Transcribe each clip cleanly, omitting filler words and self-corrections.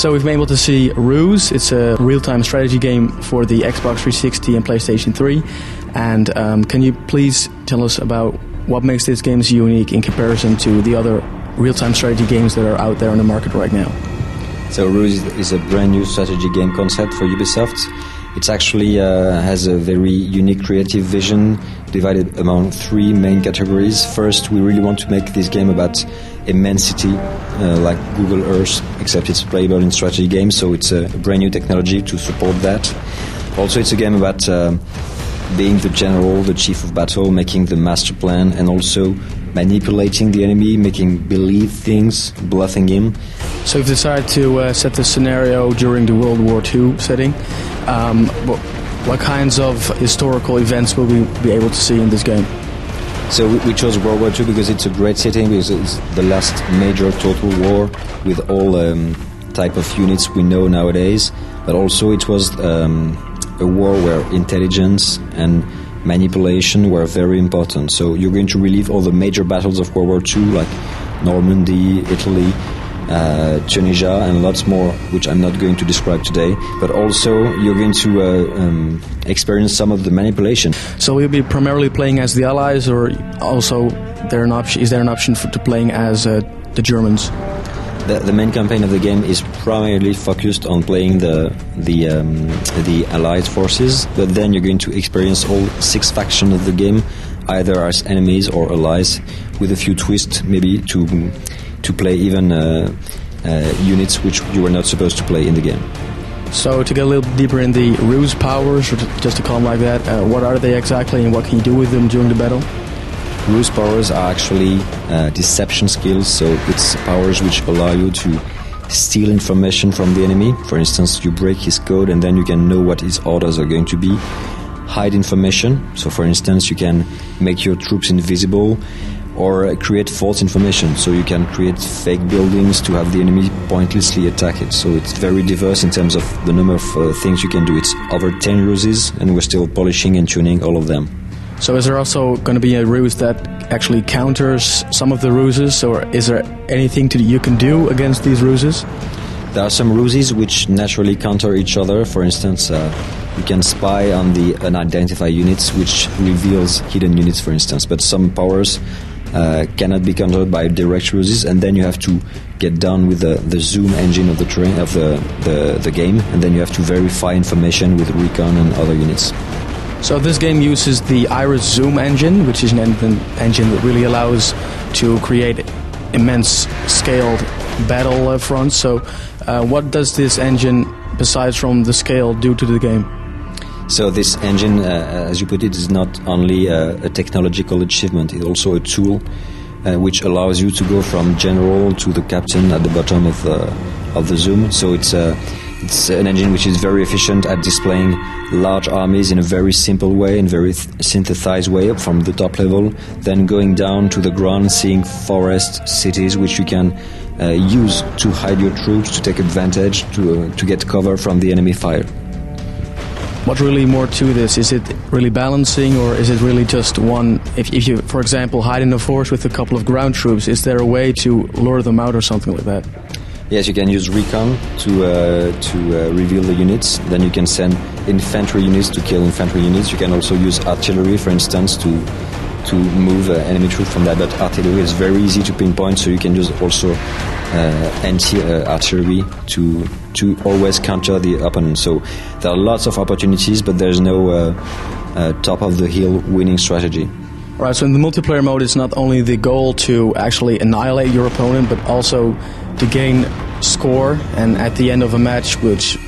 So we've been able to see R.U.S.E. It's a real-time strategy game for the Xbox 360 and PlayStation 3. And can you please tell us about what makes this game so unique in comparison to the other real-time strategy games that are out there on the market right now? So R.U.S.E. is a brand new strategy game concept for Ubisoft. It actually has a very unique creative vision divided among three main categories. First, we really want to make this game about immensity, like Google Earth, except it's playable in strategy games, so it's a brand new technology to support that. Also, it's a game about being the general, the chief of battle, making the master plan, and also manipulating the enemy, making believe things, bluffing him. So you've decided to set the scenario during the World War II setting. What kinds of historical events will we be able to see in this game? So we chose World War II because it's a great setting, because it's the last major total war with all type of units we know nowadays. But also it was a war where intelligence and manipulation were very important. So you're going to relive all the major battles of World War II, like Normandy, Italy, Tunisia, and lots more, which I'm not going to describe today. But also you're going to experience some of the manipulation. So will you be primarily playing as the Allies, or also is there an option to playing as the Germans? The main campaign of the game is primarily focused on playing the Allied forces, but then you're going to experience all 6 factions of the game, either as enemies or allies, with a few twists maybe to play even units which you were not supposed to play in the game. So to get a little deeper in the R.U.S.E. powers, or just to call them like that, what are they exactly and what can you do with them during the battle? R.U.S.E. powers are actually deception skills, so it's powers which allow you to steal information from the enemy. For instance, you break his code and then you can know what his orders are going to be. Hide information, so for instance you can make your troops invisible, or create false information, so you can create fake buildings to have the enemy pointlessly attack it. So it's very diverse in terms of the number of things you can do. It's over 10 R.U.S.Es and we're still polishing and tuning all of them. So is there also going to be a R.U.S.E. that actually counters some of the R.U.S.Es, or is there anything you can do against these R.U.S.Es? There are some R.U.S.Es which naturally counter each other. For instance, you can spy on the unidentified units, which reveals hidden units, for instance. But some powers cannot be countered by direct R.U.S.Es, and then you have to get down with the zoom engine of the terrain of the game, and then you have to verify information with recon and other units. So this game uses the Iris zoom engine, which is an engine that really allows to create immense scaled battle fronts. So what does this engine, besides from the scale, do to the game? So this engine, as you put it, is not only a technological achievement, it's also a tool which allows you to go from general to the captain at the bottom of the zoom. So it's an engine which is very efficient at displaying large armies in a very simple way, in very synthesized way from the top level, then going down to the ground, seeing forests, cities which you can use to hide your troops, to take advantage, to get cover from the enemy fire. What's really more to this? Is it really balancing, or is it really just one? If you, for example, hide in a forest with a couple of ground troops, is there a way to lure them out or something like that? Yes, you can use recon to reveal the units. Then you can send infantry units to kill infantry units. You can also use artillery, for instance, to move enemy troops from that. But artillery is very easy to pinpoint, so you can use also anti-artillery to always counter the opponent. So there are lots of opportunities, but there's no top of the hill winning strategy. Right, so in the multiplayer mode, it's not only the goal to actually annihilate your opponent, but also to gain score, and at the end of a match, which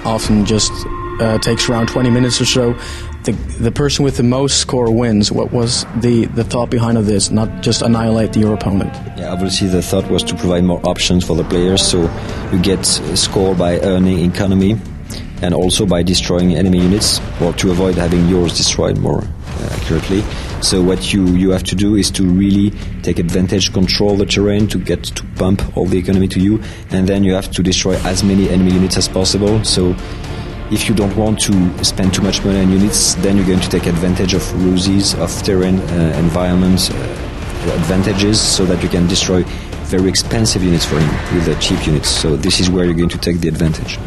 often just takes around 20 minutes or so, the person with the most score wins. What was the thought behind of this, not just annihilate your opponent? Yeah, obviously the thought was to provide more options for the players, so you get score by earning economy and also by destroying enemy units, or to avoid having yours destroyed more accurately. So what you have to do is to really take advantage, control the terrain to get to pump all the economy to you, and then you have to destroy as many enemy units as possible. So if you don't want to spend too much money on units, then you're going to take advantage of R.U.S.Es, of terrain, environment advantages, so that you can destroy very expensive units for him with the cheap units. So this is where you're going to take the advantage.